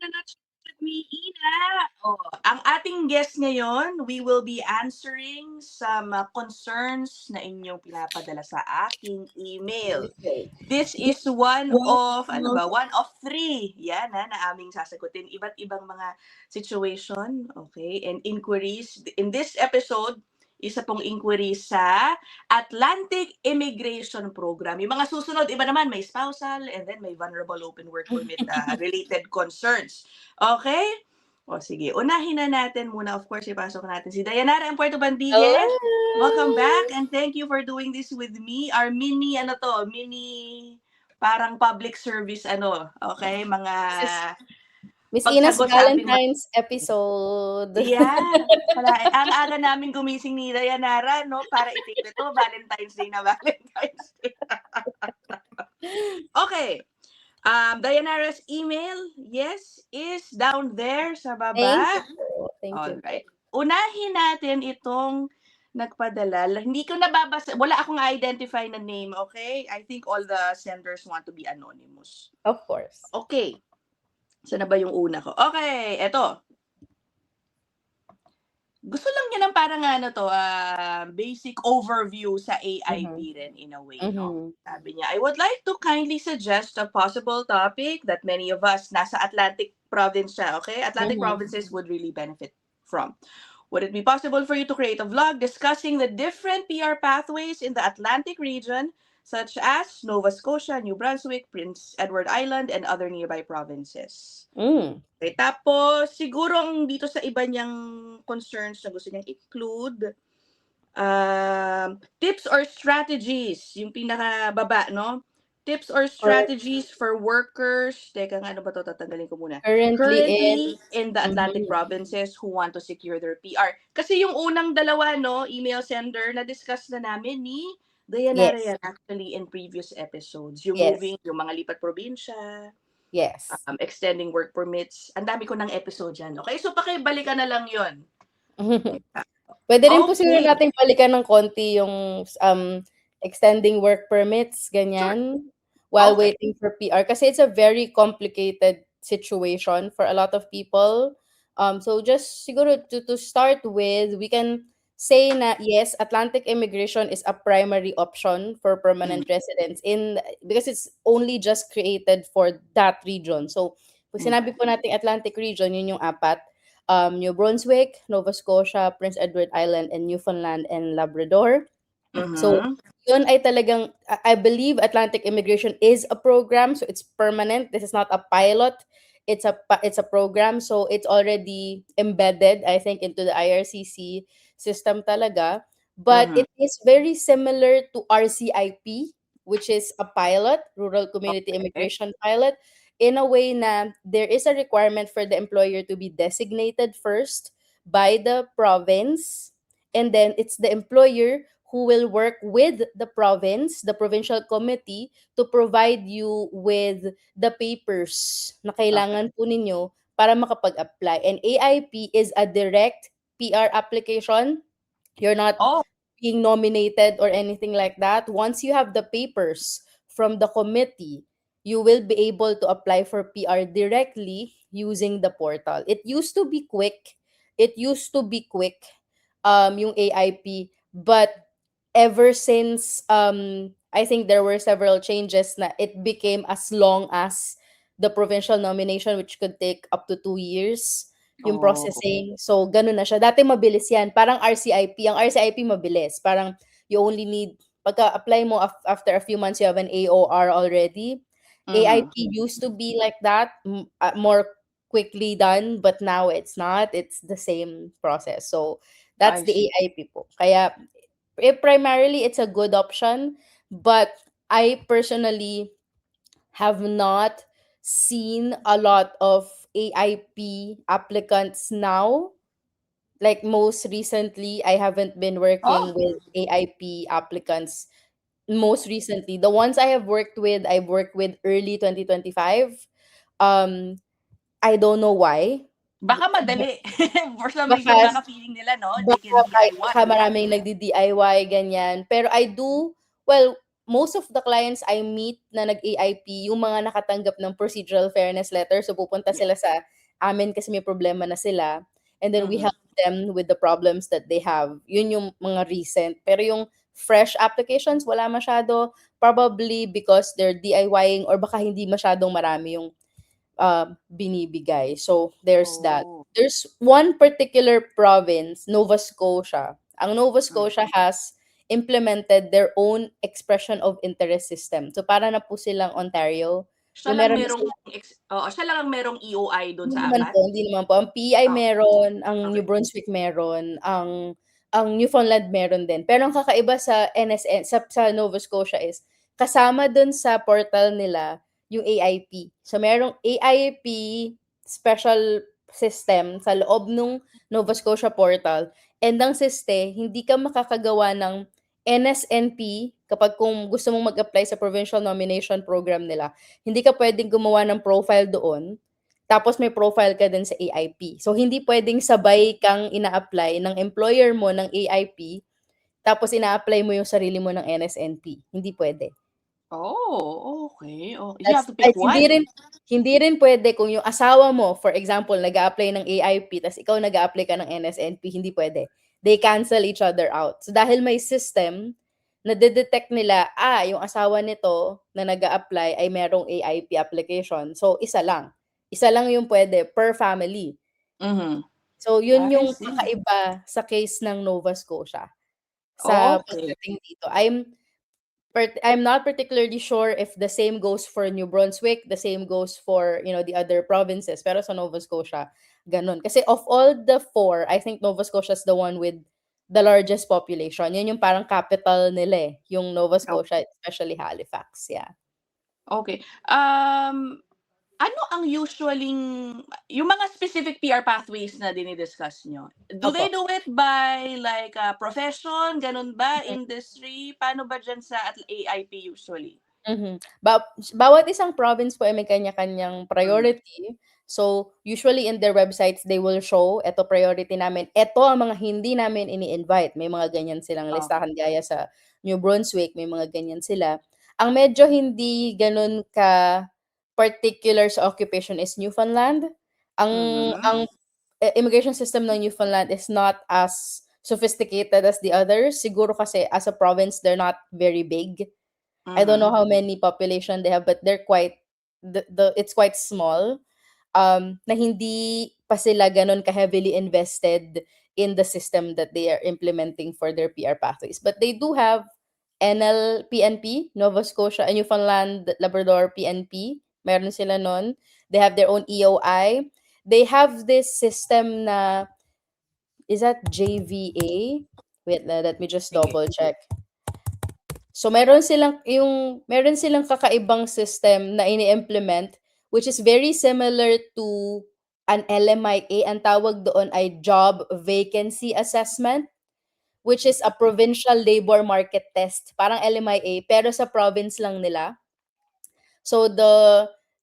na with me, Ina. Oh, ang ating guest ngayon, we will be answering some concerns na inyong pinapadala sa aking email. This is one of three, yan na aming sasagutin. Iba't ibang mga situation, okay, and inquiries. In this episode, isa pong inquiry sa Atlantic Immigration Program. Yung mga susunod, iba naman, may spousal and then may vulnerable open work permit related concerns. Okay? O sige, unahin na natin muna. Of course, ipasok natin si Dayanara M. Puerto Bandiges. Welcome back and thank you for doing this with me. Our mini, parang public service, okay? Mga Miss Ina's pagsagot sa ating Valentine's episode. Yeah. Ang aga namin gumising ni Dayanara, no? Para i-take ito, Valentine's Day na Valentine's Day. Okay. Dayanara's email, yes, is down there sa baba. Thank you. Alright. Unahin natin itong nagpadala. Hindi ko nababasa. Wala akong identify na name, okay? I think all the senders want to be anonymous. Of course. Okay. Saan na ba yung una ko? Okay, eto. Gusto lang niya ng parang basic overview sa AIP rin in a way. No? Sabi niya, I would like to kindly suggest a possible topic that many of us nasa Atlantic province siya, okay? Atlantic provinces would really benefit from. Would it be possible for you to create a vlog discussing the different PR pathways in the Atlantic region, such as Nova Scotia, New Brunswick, Prince Edward Island, and other nearby provinces? Okay, tapos, siguro dito sa iba niyang concerns na gusto niyang include, tips or strategies, yung pinakababa, no? Tips or strategies for workers. Teka nga, ano ba ito? Tatanggalin ko muna. Currently in the Atlantic provinces who want to secure their PR. Kasi yung unang dalawa, no, email sender, na-discuss na namin ni Dayanara yan actually in previous episodes. Yung moving, yung mga lipat probinsya. Yes. Extending work permits. Ang dami ko ng episode dyan. Okay, so pakibalikan na lang yun. Pwede rin po siguro natin balikan ng konti yung extending work permits, ganyan, while waiting for PR. Kasi it's a very complicated situation for a lot of people. So just siguro to start with, we can say na yes, Atlantic immigration is a primary option for permanent residents because it's only just created for that region. So, pag sinabi po natin Atlantic region, yun yung apat. New Brunswick, Nova Scotia, Prince Edward Island, and Newfoundland and Labrador. So, yun ay talagang, I believe Atlantic immigration is a program, so it's permanent. This is not a pilot. It's a program, so it's already embedded, I think, into the IRCC system talaga. But it is very similar to RCIP, which is a pilot, Rural Community Immigration Pilot, in a way na there is a requirement for the employer to be designated first by the province, and then it's the employer who will work with the province, the provincial committee, to provide you with the papers na kailangan po ninyo para makapag-apply. And AIP is a direct PR application. You're not being nominated or anything like that. Once you have the papers from the committee, you will be able to apply for PR directly using the portal. It used to be quick. Yung AIP, but ever since I think there were several changes na it became as long as the provincial nomination, which could take up to 2 years yung processing. So ganun na siya. Dati mabilis yan. Parang RCIP. Ang RCIP mabilis. Parang you only need, pagka-apply mo after a few months, you have an AOR already. AIP used to be like that, more quickly done, but now it's not. It's the same process. So that's the AIP po. Kaya primarily it's a good option, but I personally have not seen a lot of AIP applicants now. Like most recently, I haven't been working with AIP applicants. Most recently, the ones I've worked with early 2025. I don't know why. Baka madali. For some reason, baka feeling nila, no? They can DIY. Baka maraming nagdi-DIY, ganyan. Pero I do, well, most of the clients I meet na nag-AIP, yung mga nakatanggap ng procedural fairness letter. So, pupunta Yeah. sila sa amin kasi may problema na sila. And then we Mhm. help them with the problems that they have. Yun yung mga recent. Pero yung fresh applications, wala masyado. Probably because they're DIYing or baka hindi masyadong marami yung binibigay. So, there's that. Oh. There's one particular province, Nova Scotia. Ang Nova Mm. Scotia has implemented their own expression of interest system. So, para na po silang Ontario. Siya Yung lang meron na merong oo, siya lang ang merong EOI dun sa apat? hindi naman po. Ang PEI Oh, meron, ang New okay. Brunswick meron, ang Newfoundland meron din. Pero ang kakaiba sa NSN sa Nova Scotia is kasama dun sa portal nila yung AIP. So merong AIP special system sa loob nung Nova Scotia portal. And ang siste, hindi ka makakagawa ng NSNP kapag kung gusto mong mag-apply sa provincial nomination program nila. Hindi ka pwedeng gumawa ng profile doon tapos may profile ka din sa AIP. So, hindi puwedeng sabay kang ina-apply ng employer mo ng AIP, tapos ina-apply mo yung sarili mo ng NSNP. Hindi puwede. Oh, okay. Oh, you have Tas to ay pick one? hindi rin puwede kung yung asawa mo, for example, nag-a-apply ng AIP tas ikaw nag-a-apply ka ng NSNP, hindi puwede. They cancel each other out. So, dahil may system, nade-detect nila, yung asawa nito na nag-a-apply ay merong AIP application. So, isa lang. Isa lang yung puwede per family. Mhm. So, yun I yung see. kakaiba sa case ng Nova Scotia, sa Okay. pagdating dito. I'm not particularly sure if the same goes for New Brunswick, the same goes for, the other provinces, pero sa Nova Scotia, gano'n. Kasi of all the 4, I think Nova Scotia is the one with the largest population. Yun yung parang capital nila, yung Nova Oh, Scotia, especially Halifax, yeah. okay. Ano ang yung mga specific PR pathways na dini-discuss niyo? Do they Opo. do it by like, profession, ganun ba, industry? Paano ba diyan sa AIP usually? Mhm. Bawat isang province po ay may kanya-kanyang Hmm, priority. So, usually in their websites, they will show, "Eto priority namin, eto ang mga hindi namin ini-invite." May mga ganyan silang okey. listahan gaya sa New Brunswick, may mga ganyan sila. Ang medyo hindi gano'n ka-particular sa occupation is Newfoundland. Ang Mhm, immigration system ng Newfoundland is not as sophisticated as the others. Siguro kasi as a province, they're not very big. I don't know mhm. how many population they have, but they're quite it's quite small, na hindi pa sila gano'n ka-heavily invested in the system that they are implementing for their PR pathways. But they do have PNP, Nova Scotia and Newfoundland, Labrador PNP, meron sila nun. They have their own EOI. They have this system na is that JVA? Wait, let me just Sige. double check. So meron silang kakaibang system na ini-implement which is very similar to an LMIA. Ang tawag doon ay Job Vacancy Assessment, which is a provincial labor market test. Parang LMIA pero sa province lang nila. So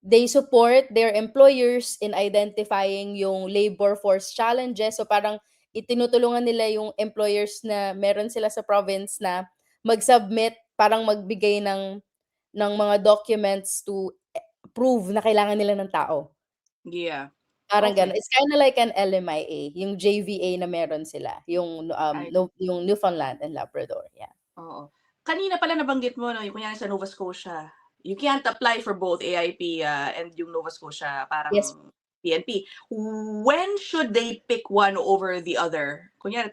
they support their employers in identifying yung labor force challenges. So parang itinutulungan nila yung employers na meron sila sa province na mag-submit, parang magbigay ng mga documents to prove na kailangan nila ng tao. Yeah. Parang gano'n. Okay. It's kinda like an LMIA, yung JVA na meron sila, I yung Newfoundland and Labrador, yeah. Oo. Kanina pala nabanggit mo 'no, yung kunyari sa Nova Scotia, you can't apply for both AIP, and yung Nova Scotia Yes. parang PNP. When should they pick one over the other? Kunyari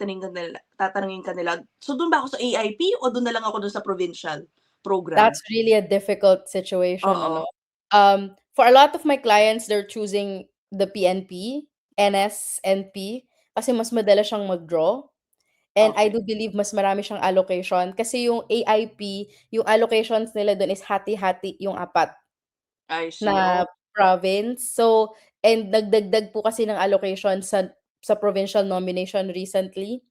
tatanungin ka nila, "So dun ba ako sa AIP o dun na lang ako dun sa provincial program?" That's really a difficult situation ano. Oo, For a lot of my clients, they're choosing the PNP, NSNP, kasi mas madali siyang mag-draw, and I okey. do believe mas marami siyang allocation kasi yung AIP, yung allocations nila dun is hati-hati yung 4 I see, na province. So and nagdagdag po kasi ng allocation sa provincial nomination recently.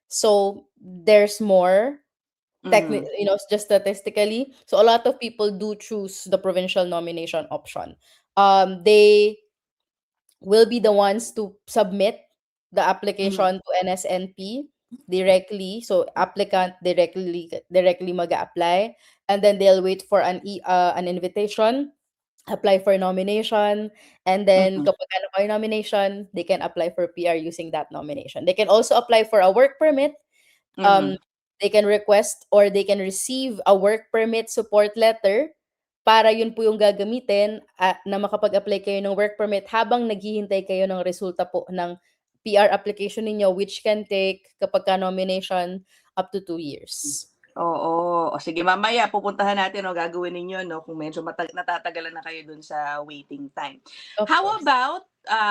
So there's more. mhm, Just statistically. So a lot of people do choose the provincial nomination option. They will be the ones to submit the mhm, application to NSNP. directly. So applicant directly mag-apply, and then they'll wait for an invitation, apply for nomination, and then Mhm. kapag nakuha yung nomination, they can apply for PR using that nomination. They can also apply for a work permit. Mhm. um, they can request or they can receive a work permit support letter para yun po yung gagamitin na makapag-apply kayo ng work permit habang naghihintay kayo ng resulta po ng PR application ninyo, which can take, kapag ka nomination, up to 2 years. Oo. O sige, mamaya pupuntahan natin o gagawin ninyo, no, kung medyo natatagalan na kayo dun sa waiting time. Of How course. about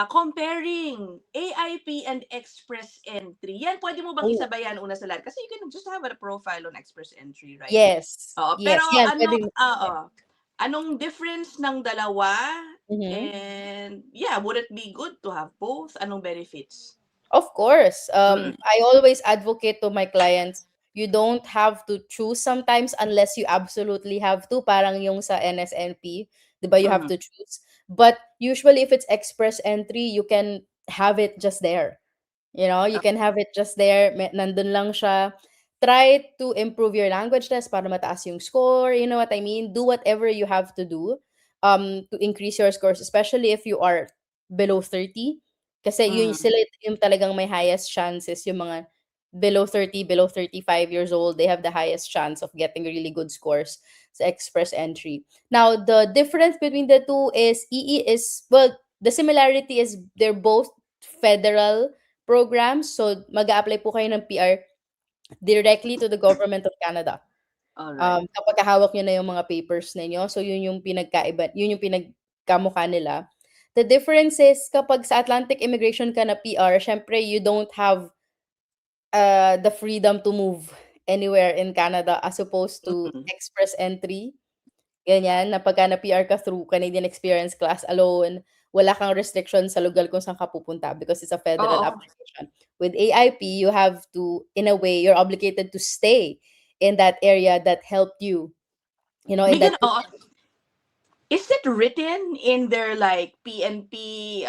comparing AIP and Express Entry? Yan, pwede mo bang Oh, isabayan una sa lahat? Kasi you can just have a profile on Express Entry, right? yes. Oo. Pero Yes, yan ano, pwedeng oo. Anong difference ng dalawa? mhm. And yeah, would it be good to have both? Anong benefits? Of course. Mm. I always advocate to my clients, you don't have to choose sometimes unless you absolutely have to. Parang yung sa NSNP, 'di ba, you have Mhm. to choose. But usually if it's express entry, you can have it just there. You can have it just there, nandun lang siya. Try to improve your language test para mataas yung score, you know what I mean? Do whatever you have to do to increase your scores, especially if you are below 30. Kasi yun Mhm. sila yung talagang may highest chances, yung mga below 30, below 35 years old, they have the highest chance of getting really good scores sa express entry. Now, the difference between the two is EE is, well, the similarity is they're both federal programs. So, mag-a-apply po kayo ng PR directly to the government of Canada. All right. Kapag hawak niyo na yung mga papers ninyo, so yun yung pinagkaiba, yun yung pinagkamukha nila. The difference is kapag sa Atlantic Immigration ka na PR, syempre you don't have the freedom to move anywhere in Canada as opposed to Mhm. express entry. Ganyan, na pagka na-PR ka through Canadian Experience Class alone, wala kang restriction sa lugar kung saan ka pupunta because it's a federal Oo. application. With AIP, you have to, in a way, you're obligated to stay in that area that helped you, in May that oo. Is it written in their like PNP,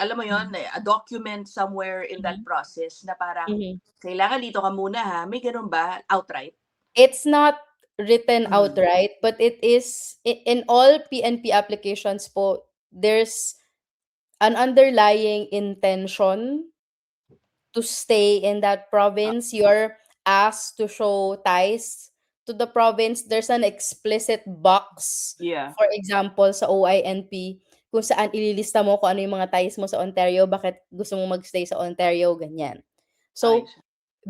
alam mo yon, a document somewhere in that Mhm, process na parang mhm. kailangan dito ka muna ha? May ganun ba? Outright? It's not written Mm. outright, but it is in all PNP applications po, there's an underlying intention to stay in that Ah, province. You're asked to show ties to the province. There's an explicit box, yeah. for example, sa OINP, kung saan ililista mo kung ano yung mga ties mo sa Ontario, bakit gusto mo magstay sa Ontario, ganyan. Ay. So,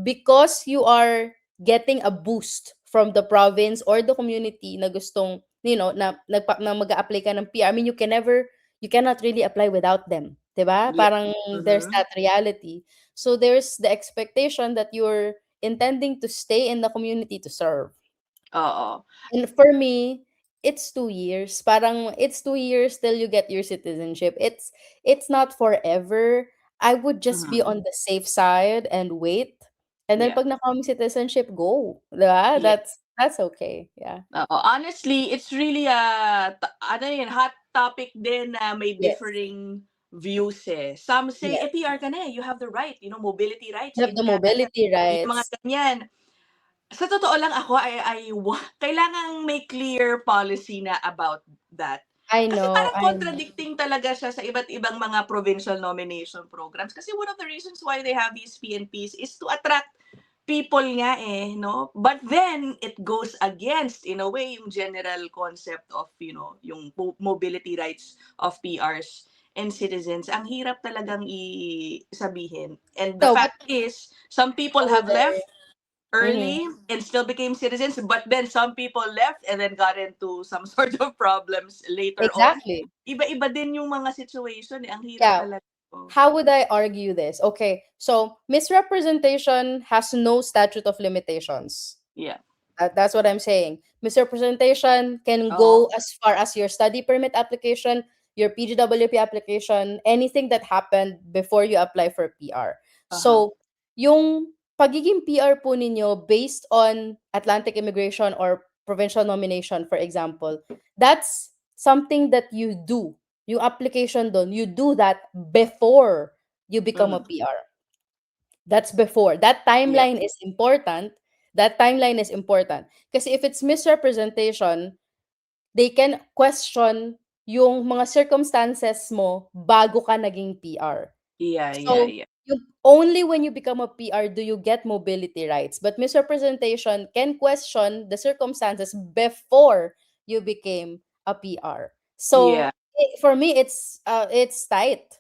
because you are getting a boost from the province or the community na gustong, na mag-a-apply ka ng PR, I mean, you cannot really apply without them, 'di ba? Yeah. Parang there's Mhm. that reality. So there's the expectation that you're intending to stay in the community to serve. Oo. And for me, it's 2 years. Parang it's 2 years till you get your citizenship. It's not forever. I would just be Mhm. on the safe side and wait. And then Yeah. pag nakuha mo yung citizenship, go. Diba? Yeah. That's okay. Yeah. Oo. Honestly, it's really ano yun, hot topic din na may Yes. differing views eh. Some say, Yes. PR ka na eh, you have the right, mobility rights You have in the Canada. mobility Yung mga rights. ganyan. Sa totoo lang ako kailangang may clear policy na about that. I Kasi know. parang I know. contradicting talaga siya sa iba't ibang mga provincial nomination programs. Kasi one of the reasons why they have these PNPs is to attract people nga eh, no? But then, it goes against, in a way, yung general concept of, yung mobility rights of PRs and citizens. Ang hirap talagang sabihin. And the No, but fact is, some people have older. left Mhm. early and still became citizens, but then some people left and then got into some sort of problems later on. Exactly. Iba-iba din yung mga situation eh. Ang hirap Yeah. talaga. Oh. How would I argue this? Okay, so misrepresentation has no statute of limitations. Yeah. That's what I'm saying. Misrepresentation can Oo. go as far as your study permit application, your PGWP application, anything that happened before you apply for PR. Uh-huh. So, yung pagiging PR po ninyo based on Atlantic immigration or provincial nomination, for example, that's something that you do. Yung application doon, you do that before you become a Mhm. PR. That's before. That timeline is important. That timeline is important. Kasi if it's misrepresentation, they can question yung mga circumstances mo bago ka naging PR. Yeah. So, only when you become a PR do you get mobility rights. But misrepresentation can question the circumstances before you became a PR. So, for me, it's tight.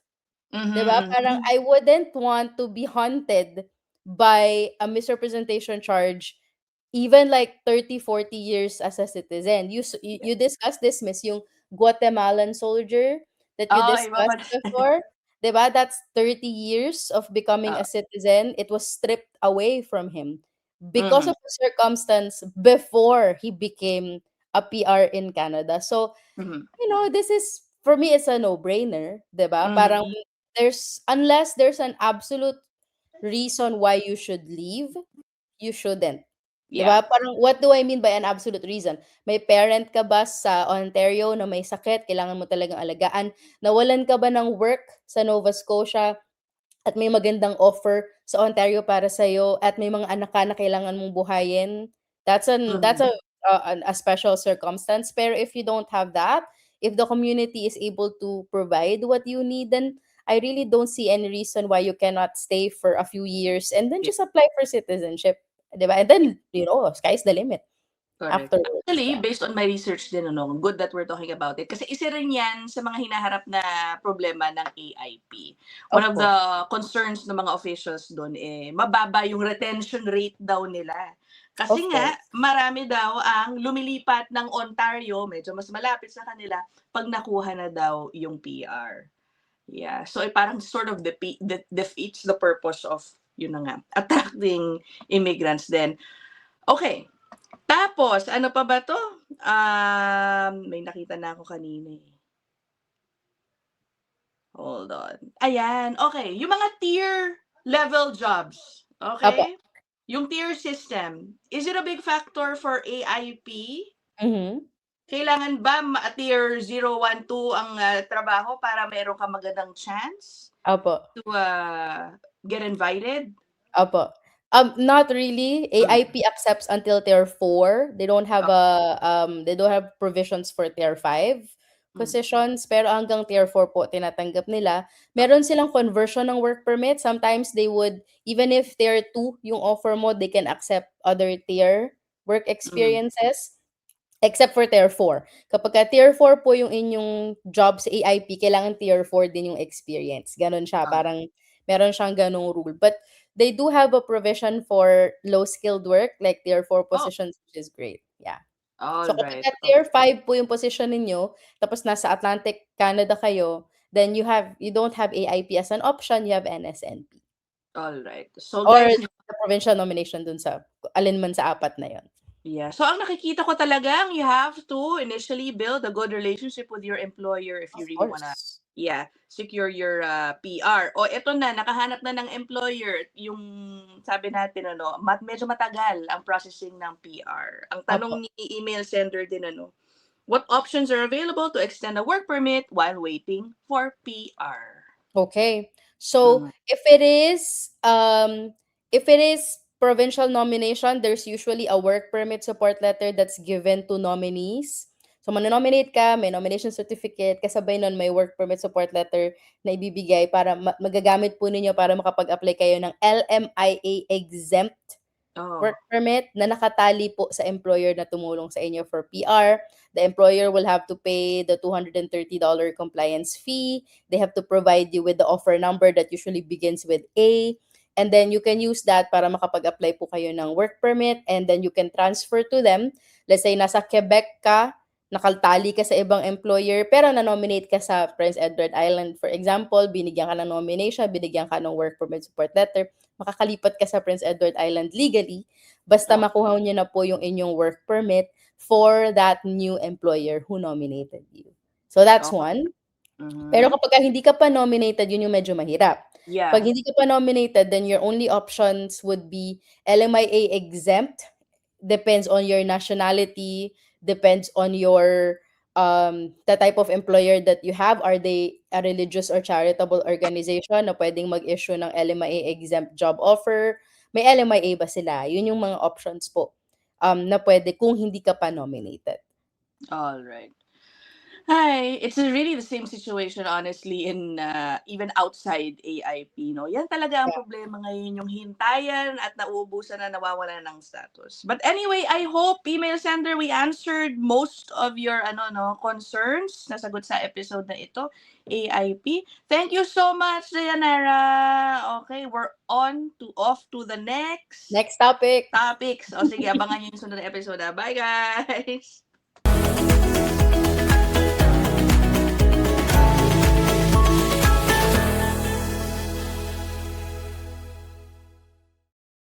Diba? Parang I wouldn't want to be haunted by a misrepresentation charge even like 30, 40 years as a citizen. You discussed this, Miss, yung Guatemalan soldier that you Iba pa. discussed before. Diba? That's 30 years of becoming a citizen. It was stripped away from him because of the circumstance before he became a PR in Canada. So, this is, for me, it's a no-brainer. Diba? Parang unless there's an absolute reason why you should leave, you shouldn't. Yeah. Diba? Parang, what do I mean by an absolute reason? May parent ka ba sa Ontario na may sakit, kailangan mo talagang alagaan? Nawalan ka ba ng work sa Nova Scotia at may magandang offer sa Ontario para sa'yo at may mga anak ka na kailangan mong buhayin? That's a special circumstance. Pero if you don't have that, if the community is able to provide what you need, then I really don't see any reason why you cannot stay for a few years and then just apply for citizenship. Diba? And then, sky's the limit. Correct. Afterwards. Actually, Yeah. based on my research din, good that we're talking about it. Kasi isa rin yan sa mga hinaharap na problema ng AIP. One of the concerns ng mga officials doon mababa yung retention rate daw nila. Kasi nga, marami daw ang lumilipat ng Ontario, medyo mas malapit sa kanila, pag nakuha na daw yung PR. Yeah. So, parang sort of defeats the purpose of, yun na nga, attracting immigrants then. Okay. Tapos, ano pa ba to? May nakita na ako kanina eh. Hold on. Ayan, okay. Yung mga tier level jobs, okay? Yung tier system, is it a big factor for AIP? Kailangan ba tier 0, 1, 2 ang trabaho para meron ka magandang chance to get invited? Not really. AIP accepts until tier 4. They don't have provisions for tier 5 positions, pero hanggang tier 4 po tinatanggap nila. Meron silang conversion ng work permit. Sometimes they would, even if tier 2 yung offer mo, they can accept other tier work experiences. Except for tier 4. Kapag tier 4 po yung inyong job sa AIP, kailangan tier 4 din yung experience. Ganon siya. Parang meron siyang ganong rule. But they do have a provision for low-skilled work, like tier 4 positions, which is great. Yeah. So kapag tier 5 po yung position ninyo, tapos nasa Atlantic Canada kayo, then you don't have AIP as an option, you have NSNP. Alright. So Or guys, the provincial nomination dun sa alin man sa apat na yon. Yeah. So, ang nakikita ko talagang you have to initially build a good relationship with your employer if you really wanna, secure your PR. O, eto na, nakahanap na ng employer. Yung sabi natin, medyo matagal ang processing ng PR. Ang tanong ni email sender din, what options are available to extend a work permit while waiting for PR? Okay. So, if it is provincial nomination, there's usually a work permit support letter that's given to nominees. So, manonominate ka, may nomination certificate, kasabay nun may work permit support letter na ibibigay para magagamit po ninyo para makapag-apply kayo ng LMIA exempt work permit na nakatali po sa employer na tumulong sa inyo for PR. The employer will have to pay the $230 compliance fee. They have to provide you with the offer number that usually begins with A. And then you can use that para makapag-apply po kayo ng work permit and then you can transfer to them. Let's say nasa Quebec ka, nakatali ka sa ibang employer pero na-nominate ka sa Prince Edward Island. For example, binigyan ka ng nomination, binigyan ka ng work permit support letter, makakalipat ka sa Prince Edward Island legally basta makuha niyo na po yung inyong work permit for that new employer who nominated you. So that's one. Pero kapag hindi ka pa nominated, yun yung medyo mahirap. Yeah. Pag hindi ka pa nominated, then your only options would be LMIA exempt. Depends on your nationality, depends on your the type of employer that you have. Are they a religious or charitable organization na pwedeng mag-issue ng LMIA exempt job offer? May LMIA ba sila? Yun yung mga options po na pwede kung hindi ka pa nominated. All right. Hi, it's really the same situation honestly in even outside AIP, no. Yan talaga ang Yeah. problema ngayon, yung hintayan at nauubusan na nawawalan ng status. But anyway, I hope email sender we answered most of your concerns nasagot sa episode na ito, AIP. Thank you so much, Dayanara. Okay, we're off to the next Next topic. topics. O sige, abangan niyo yung sunod na episode. Bye guys.